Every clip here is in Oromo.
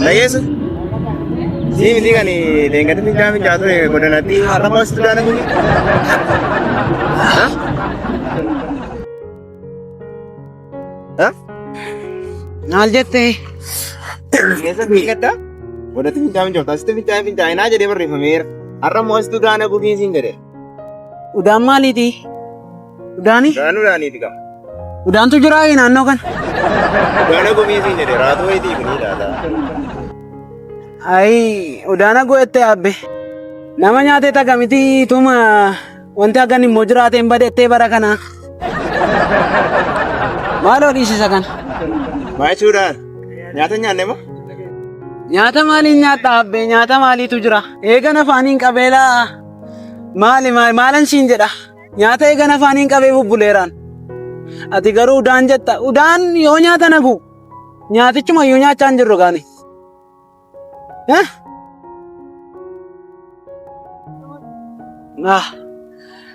Lageessa. Sii miti kan leengatti finjaa ture godhanatti har'a moostu daana kun. Maal jettee? Keessa fiigadda. Godhatti finjaa asitti finjaa jedhee barreeffameera. Har'a moostu daana gubii siin jedhe. Udaan maaliiti? Udaani? Udaaniiti qaba. Udaantu jira naannoo kana. Udaana gubii siin jedhe raatoo wayitii kun hidhaata. Ayi udaana go'ettee abbe. Nama nyaatee tagamiti tuma wanti akkan immoo jiraateen badeettee bara kana. Maaloo dhiisisa kana? Maa jechuudhaan nyaata nyaanne moo? Nyaata maaliin nyaadha abbe? Nyaata maaliitu jira? Eegan afaaniin qabeelaa maalan siin jedha? Nyaata eegan afaaniin qabee bubbuleeraan. Ati garuu udaan jetta. Udaan yoo nyaata nagu nyaatichuma yoo nyaachaa hin jirru gaani.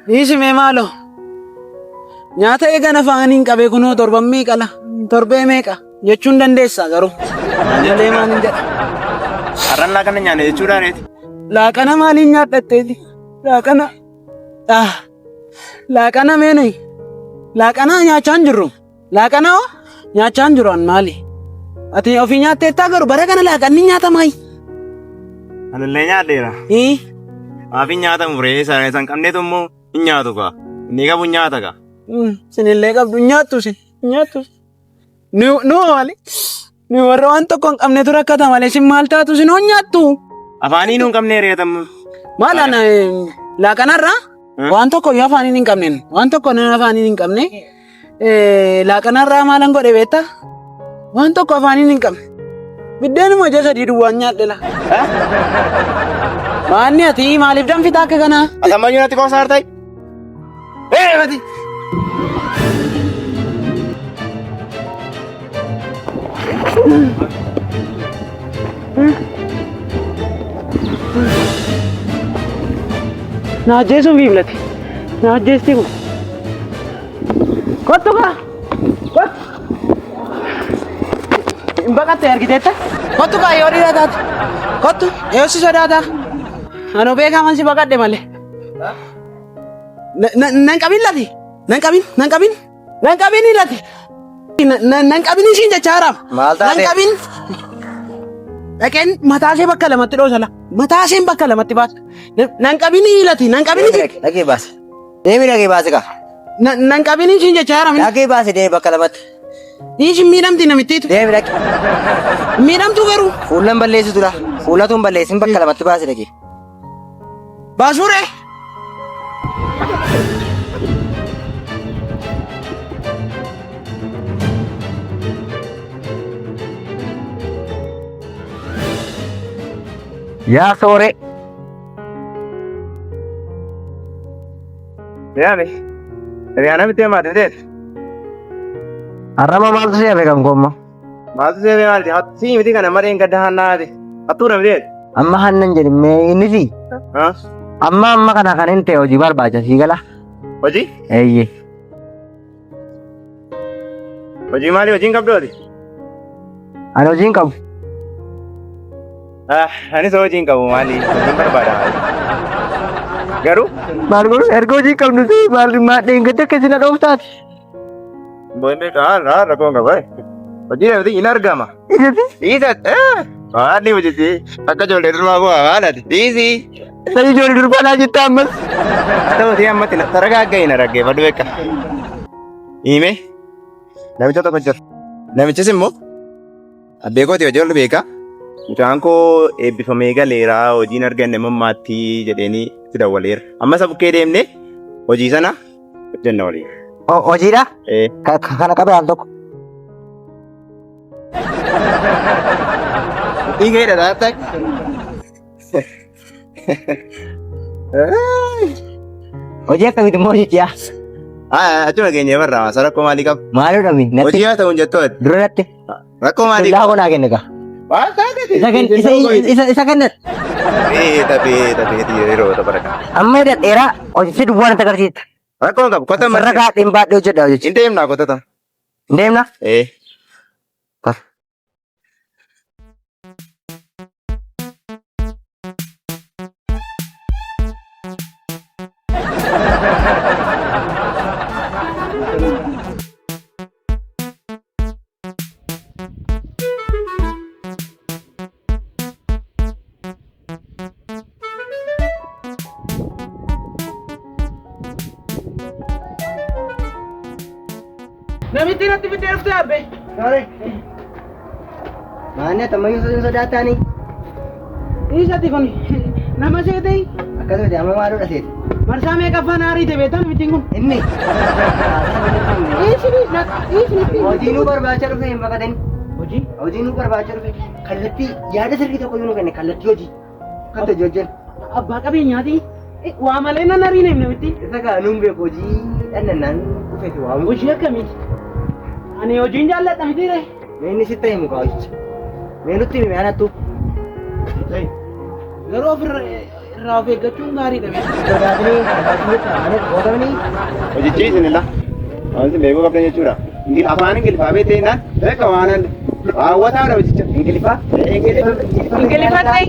Dhiisime maaloo nyaata eegan afaaniin qabee kunoo torban meeqala torbee meeqa jechuun dandeessa garuu malee maaliin jedha. Har'aan laaqana nyaanne jechuudhaaneeti. Laaqana maaliin nyaadhatteeti? Laaqana meenuyi laaqana nyaachaa hin jirru. Laaqana hoo nyaachaa hin jiru an maali? Ati ofii nyaatteettaa garuu bara kana laaqanni nyaatamayi. Anillee nyaadheera. Maafiin nyaatamu ree san qabneetu immoo hin nyaatu kaa. Inni qabu hin nyaata kaa. Sinillee qabdu hin nyaattu sin nyaattu. Nu maali? Nu warra waan tokko hin qabnetu rakkata malee sin maal taatu sin hoo nyaattu. Afaanii nu hin qabne reetamu. Maalaan laaqanarraa waan tokko yoo afaaniin hin qabneen waan tokko nama afaaniin hin qabne laaqanarraa maalan godhe beektaa? Waan tokko afaaniin hin qabne. Biddeenuma ija sadii duwwaan nyaadhela. Maanni ati maaliif danfitaa akka kanaa? Asammayyuu natti koo saartai. Mati. Naajjeesuun biiflate. Naajjeessi kun. Kottu kaa. Kottu. Hin baqattee argiteetta? Kottu kaa yoo dhiira taate. Kottu yoo si sodaata. Anoo beekaman si baqadhe malee. Nan qabin lati. Nan qabin lati. Nan qabin isiin jecha haraam. Maal taate? Nan qabin. Dhaqeen mataashee bakka lamatti dhoosala. Mataasheen bakka lamatti baasa. Nan qabin lati. Nan qabin isiin. Dhaqee baase. Deemi dhaqee baase kaa. Nan qabin isiin jecha haraam. Dhaqee baase deemi bakka lamatti. Dhiishin miidhamti namittiitu. Deemi dhaqee. Miidhamtu garuu. Fuulan balleessitu dha. Fuulatuun balleessin bakka lamatti baase dhaqee. Baasuuree. Yaa soore. Yaani. Riyaana bitee maati teet. Har'ama maaltu si hafe kan koomma? Maaltu see maati? Sii miti kana mareen gadda hannaati. Hattuudha miteet. Amma hannan jedhi mee inni si? Amma kana kan hin ta'e hojii barbaacha sii gala. Hojii? Eeyyee. Hojii maali hojiin qabdooti? Ani hojiin qabu. Anis hojiin qabu maali? Hojiin barbaada maali? Garuu? Maal godhu erga hojii qabnu si maal dheengadde akka isin dhooftaati. Boonde rakkoon qaba. Hojii namti hin argama. Dhiisa. Maali hojii? Akka ijoollee durbaa koo haalati. Dhiisi. Sani ijoollee durbaa naa jetta ammas. Ta'uutii ammatti taragaagga hin argeeffadhu beeka. Hime. Namicha tokko jira. Namichis immoo abbee kooti hojii ol beeka. Mucaan koo eebbifamee galeera hojiin arganne mammaatti jedheenii itti dawwaleera. Amma isa bukkee deemnee hojii sana hojjenna waliin. Hojiidha? Kana qabee al tokko. Dhiigeedha taata. Hojii akkamitti immoo hojicha? Achuma keenya barraa masa rakkoo maalii qabu? Maaloo dhami? Hojii haa ta'uun jettooti. Dura natti? Rakkoo maalii qabu? Laa konaa kenne kaa. Maal taatee? Isa kennat? Beeta yeroo tapha kan. Amma dheeraa hojichi duwwaa natti agarsiisa. Rakkoon qabu kota marra. Ragaa dhimbaadhee hojjedha hojichi. Hin deemnaa kotata. Hin deemna? Eh. natti fidee dhuftee abbe. Sorry. Maanne tamayyuu sodaataani. Isatti kun nama seetee Akkasumatti amma maaludha seeti? marsaa meeqaffaan aariite beektan mitiin kun. Inni. Isni Hojii nu barbaacha dhufe hin baqatani. hojii Hojii nu barbaacha dhufe kallattii yaada sirrii tokko nu kenne kallattii hojii. Kan hojii hojjennu. abbaa qabeenyaati. Waa malee nan ariine himne miti. Isa kaa nuun beeku hojii dhannannaan dhufeeti waamu. Hojii akkamiiti? Ani hojiin jaalladha mitiire. Mee inni sitti himu kaa hojicha. Mee nutti himi aanattu. Garuu irraa of eeggachuun gaariidha beektu. Sodaatanii aanet gootamanii. Hojichi isinilla. Wanti beekuu qabdan jechuudha. Afaan Ingiliffaa beekteenaan beeka waan hawwataadha hojicha. Ingiliffaa? Ingiliffaa ta'e.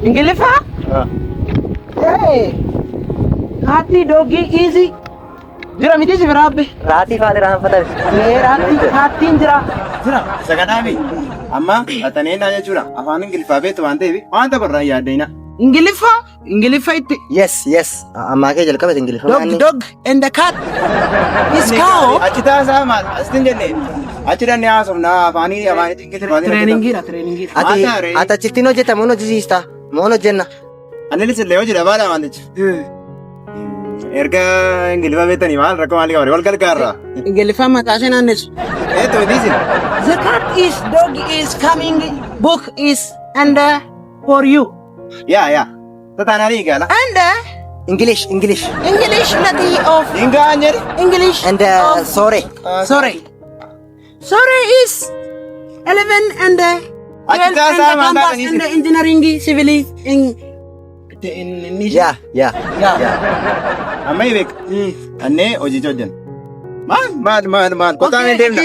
Ingiliffaa. Haati doogii iisi. Jira miti si biraa abbe. Raatii faati raanfatame. Haattiin jira. Isa kanaafi amma xaxaneennaa jechuudha. Afaan Ingiliffaa beektu waan ta'eef wanta birraa yaaddeenaa. Ingiliffaa itti. Yes, yes. Ammaa kee jalqabate Ingiliffaa. Dog and the cat is cow. Achi taasaa maal asitin jenne achi dhanne haasofnaa afaanii Ingiliffaa. Treeningiidha. Ati achittiin hojjeta moo hojjisiista? Moo hojjenna? Annilis illee hojii dhabaadha waan jecha. Erga Ingiliffaa beektanii maal rakkoo maalii qabare wal gargaarra. Ingiliffaa maqaa ishee naannessu. Eetu mitiisin. The cat is, dog is coming, book is, and for you. Yaa. Tataananii gaala. And English. English lati of Hingaan jedhe. English And of sorry. Sorry is 11 and 12 taasaa and maal campus taatanii and engineering civil in Yeah. Amma beek. Annee hojicha hojjenna. Maal qotaan hin deemna.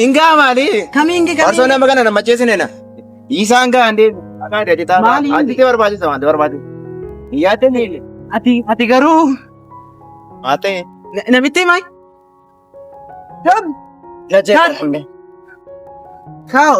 Hingaa maali? Coming Farsoo nama kana nama macheessineena. Isaan gaa hin deemne. Akaan deebitaa. Maali? Achitti barbaachisa wanti barbaachisa. Hin yaaddanii. ati garuu Haa ta'e. namitti himay dog Jajjabaa. cow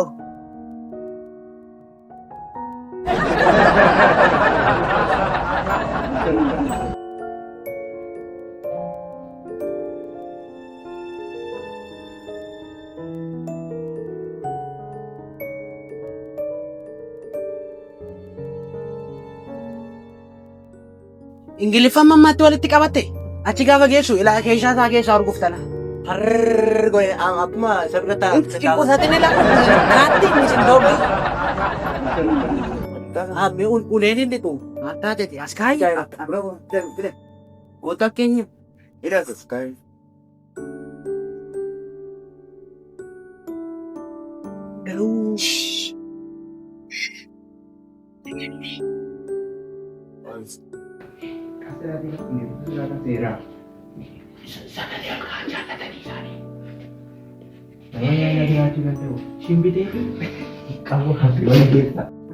Ingiliffaan mammaatti walitti qabatte achi gaafa geessu ilaa keeshaa isaa keessaa arguftana. Harrrr goe akkuma sirriitti Qiqqoosatiin ilaa kaatti misin doobi. Abbi uleen inni tu mataa jeti as kaayi. Goota keenya. Hidhatus kaayi. Garuu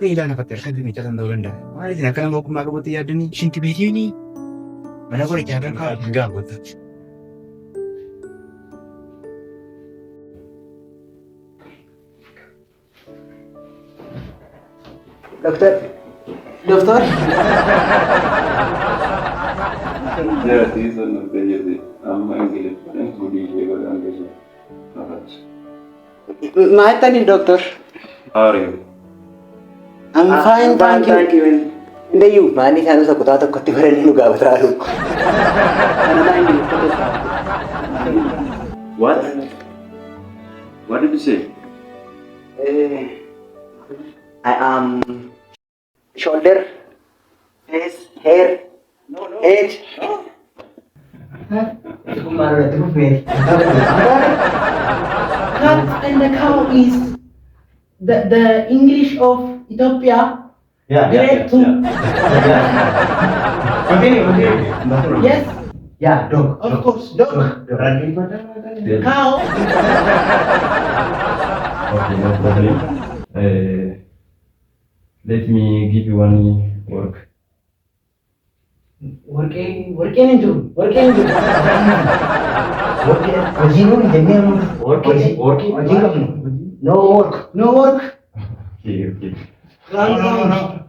Ilaala fakkii harka ittiin ijjatan ta'uu danda'a. Maal isin akkana ogummaa qabutti yaaddanii shinti beekni mana qorichaa kan kaa'u hin gaafata. Doktor. Jati sono peggio amma Ingiliffaan gudii godhan keessa. maayitanii doctor. Aariyo. I'm fine, thank you. Indayyuu maanni isaan isa kutaa tokkotti baranii nu gaafataa jiru. What? What did you say? I am shoulder, face, hair, head. Cat and the cow is the English of Ethiopia. Grade 2. Continue. Yes, Yeah, dog. of course. Dog. Cow. Okay, no problem. Let me give you one work. Working into. Hojii nuyi jennee Working. no work. No work. Okay. No.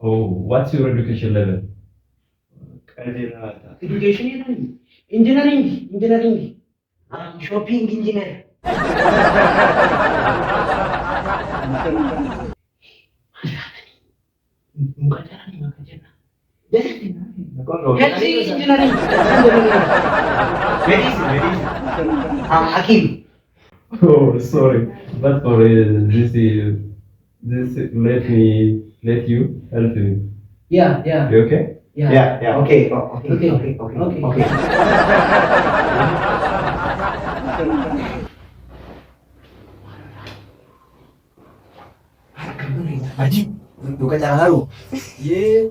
Oh, what's your education level? Engineering. Shopping engineer. Health engineering. Hakim. Oh, sorry. But for this let you help me. Yeah. You okay? Yeah. Okay. Okay. Haji, duka jalaru. Ye.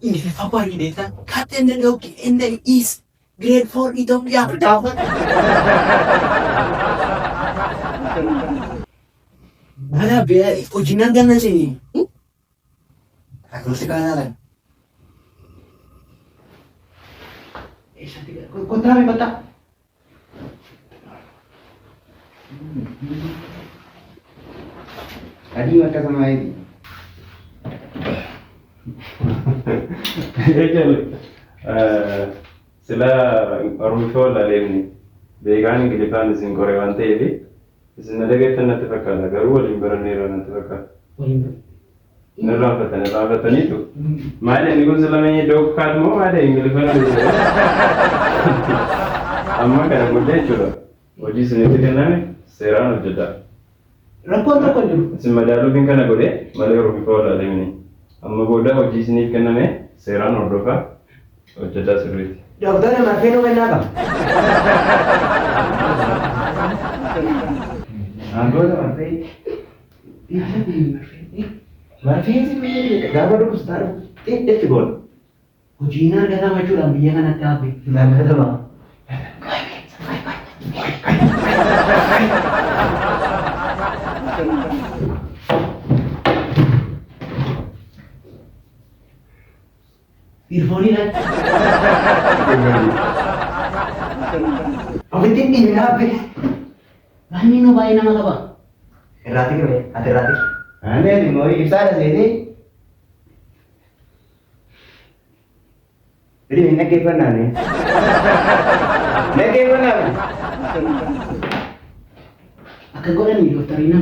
Ini apa ini desa? Katen dan gauki in the east. Grade 4 itu ya pertama. Mana biar ujian kan sini. Aku sekarang. Kau tahu mata? Tadi mata sama ini. Sila arusho laleni. Beekaan Ingiliffaan isin kore waan ta'eef isin dhaggeeffattan natti fakkaata garuu waliin baranneera natti fakkaata. Nirraanfataniitu. Maali inni kun sila mee iddoo kaatu moo maali Ingiliffaan amma kana booddee jechuudha. Hojii isinitti kenname seeraan hojjetaa. Rakkoon tokko jiru. Isin madaaluufiin kana godhee malee Oromiifaa walaalemini. Amma booda hojii isiniif kenname seeraan hordofaa hojjetaa sirriitti. Dokter marfee nu kenna apa? Anggola marfee. Marfee sih gaba dulu sekarang. Itu gol. Hojina ada maju dalam biyang anak tapi. Nggak ada bang. Irfani kan? Apa ini apa? Ini no bayi nama apa? Errati kan? Ada errati. Ane di mau ibsar sini. Jadi ini kapan ane? Ini kapan ane? Akan kau ni dokter ini?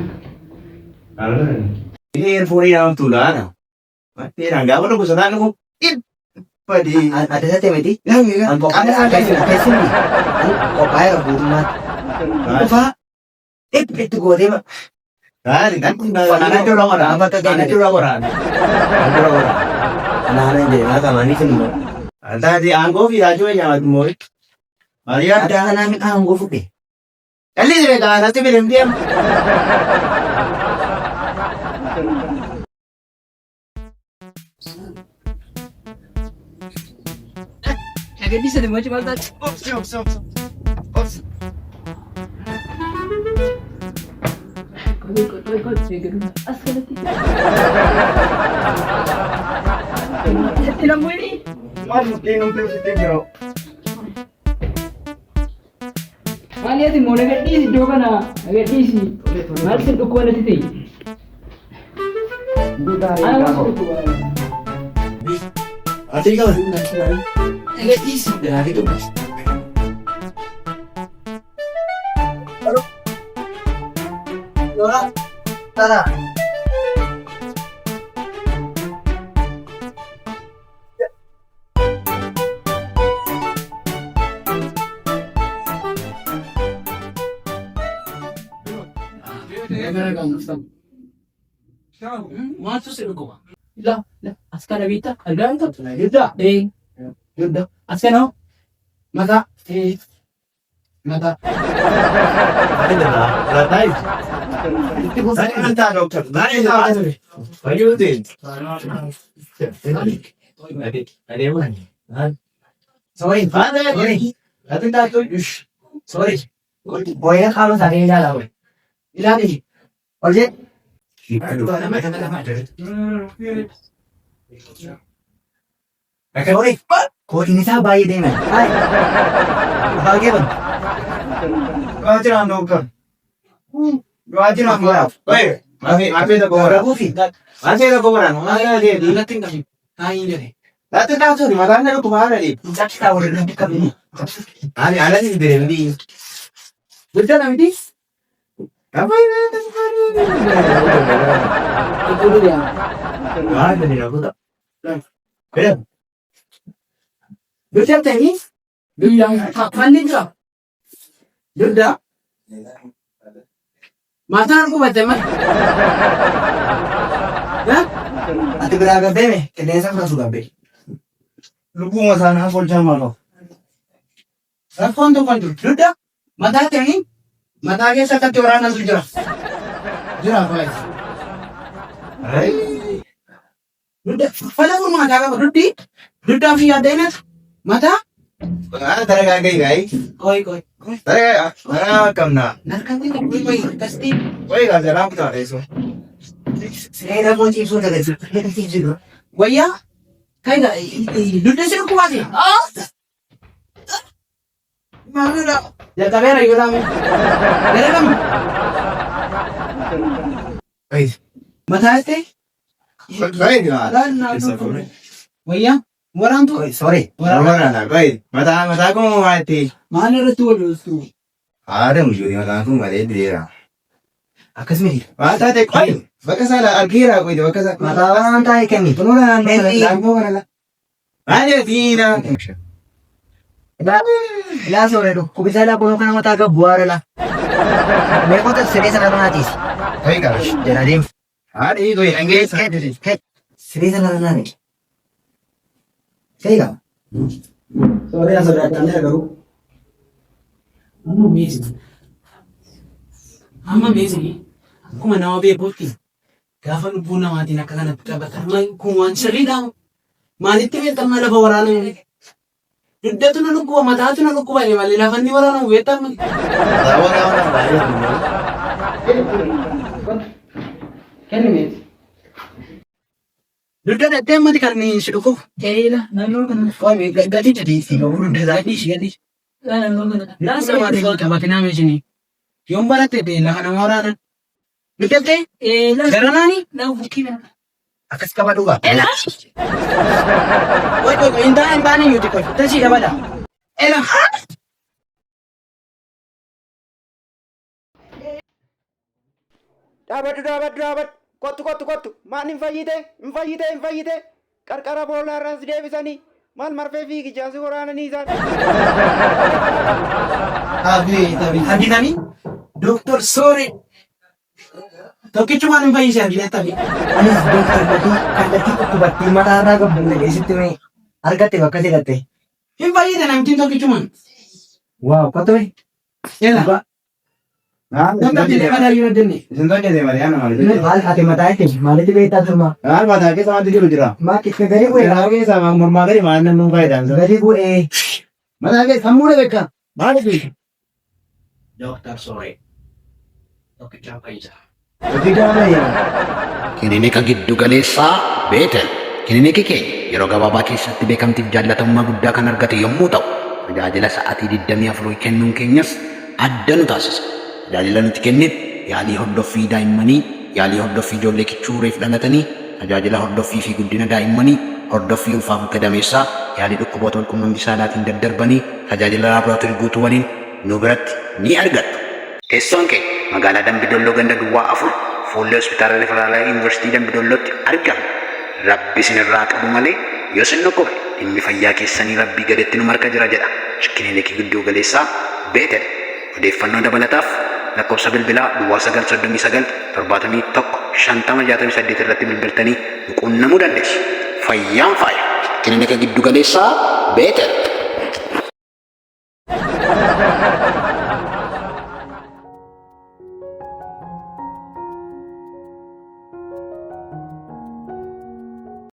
Kalau ni. Ini earphone yang tulan. Mati rangga apa tu kesan aku? Padi. Ada satu meti? Yang ni kan? Ada sini. Kau bayar buat apa? Itu gua dia. Kan kan Anak orang apa kagak? Anak orang. Anak dia nak mana ni semua. Ada di anggo vi ajo yang aku mau. Maria Ada anak anggo fuke. kali ni kan nanti bilang dia. Agak bisa deh macam mana? Ilang mo ini? Mas minum tu siting bro. Kali ati mo nagati si Joka na, nagati si. Mahal sa kukuha na titi. Ano mas kukuha? Ati kau. Agak isi dah itu. Dora, Tara. Masuk serugo. Lah, askar Vita, algan tu. Yuda, Yuda. Askar no? Mata, mata. Ada dah. Ratai. Saya hantar doktor. Dari dah. Bayutin. Ada mana? Sorry, Sorry. Nanti dah tu. sorry. Boleh kalau saya dah lah. Ilah ni. Oje. Sorry. Kau ini saya bayi deh man. Hai. Bagai bang. Kau jangan doktor. Kau jangan buat. Wei, masih tu kau orang. Ragu sih. Masih tu kau orang. Mana dia? Dulating kasi. Kain dia. Laatu taasuu mataan na dhukkuba haala dheebu. Mucaachi taa warra namni qabini. Ani alatti hin deemni. Guddaa namiti. Apa ini? Itu dia. Ada di aku tak. Beda. Guddaa tadi. Bilang kapan ni kau? Dudda. Mataan ko ba teman? Ha? Ati beraga beme. Kenapa kau suka be? Lubu masana full jam malo. Rakon to kan dudda. Mata tani? Mata ke sa katuran na sujra. Jura guys. Ay. Dudda. Pala ko mata ka duddi. Dudda fi adena. Mata? Ano talaga gay gay? Koi. Talaga kamna. Narkan din ko may kasti. Wait, kasi alam ko na eso. Saya dah kunci sudah guys. Kita tidur. Waya? Kay ga dudda sino ko ati? Ah! Maganda. Ya kamera yun namin. Dere kam. Ay. Mata este? Ay, nga. Waya? Warang to. Sorry. Wala na, koy. Mata ko mo mati. Mana ratu tu. Ada mo yun, mata ko mali dira. Akas meri. Mata te koy. Baka sala algira koy, baka sa Mata orang tahu kami. Penuran nanti. Ano tina? Ilan sore tu. Kau bisa lah punya mata ke buar lah. Mereka tu serius nak nanti. Koy ka. Jadi, Ari koy, engage. serius nak nanti. Kaya Sorry na sorry tanda garu. Amma mezi. Kuma nawa be boti. Gafa lubu na mati nakakana pagkabata. May kuwan sirri daw. Maniti may tamala ba wala na. Dudda to na lukuwa, mata to na lukuwa. Malilafan ni wala na weta. Tawa na ako ng bayo. Kani mezi. Dudda da tema di karni siduko. Kailah, nalo kan. Kami gadi jadi tiga urut gadi. Nalo kan. Nasa mati ko tabati namin sini. Yung barate de lakan ng oranan. Dudda te. Lah. Garanani. Nalo bukina. akas ka ba duga? Wait, hintayin ba ninyo di ko? Tansi na bala. Elang. Dabat. Kottu. Maan hin fayyite. Qarqara boollaa irraas deebisanii. Maal marfee fiigichaa si waraananii isaan. Abi nami? Doktor sore. Tokkichumaan hin fayyise abi tabi. Anis dokter tadi kandati kubatti mata arah ke benda guys itu nih. Argate bakal digate. Hin fayyite namtiin tokkichumaan. Wow, kau tu? Ela. Doktor dile kada yun dinni. Isin tanya deh Mariana malu. Ini hal hati mata itu, malah itu beta semua. Hal mata ke sama tujuh jira. Mak kita dari gue, Kaya ke sama murma dari mana nung kaya dan. dari gue. Mata ke kamu deh beka. Mana tuh? Doktor sore. Tokkicha fayyisa. Ketiga mana ya? Kilinika giddu galeessaa Beetel. Kilinikii keenya yeroo gabaabaa keessatti beekamtiif jaallatamummaa guddaa kan argate yommuu ta'u, tajaajila sa'aatii 24 kennuun keenyas adda nu taasisa. Tajaajila nuti kenninu yaalii hordoffii daa'immanii, yaalii hordoffii ijoollee kichuu reef dhalatanii, tajaajila hordoffii fi guddina daa'immanii, hordoffii ulfaaf akka dameessaa, yaalii dhukkuboota walqunnamtii saalaatiin daddarbanii, tajaajila laaboraatoorii guutuu waliin nu biratti ni argattu. Teessoon keenya magaalaa Dambidolloo ganda Duwwaa 4 fuullee hospitaala Riferaalaa Yuunivarsiitii Dambidoollootti argama. Rabbi isinirraa qabu malee yoo isin dhukkube dhimmi fayyaa keessanii rabbii gadeetti nu marka jira jedha. Kilinikii giddu galeessaa Beetel. Odeeffannoo dabalataaf lakkoofsa bilbilaa Duwwaa 939 71 5068 irratti bilbiltanii nu quunnamuu dandeessu. Fayyaan faaya. Kilinika giddu galeessaa Beetel.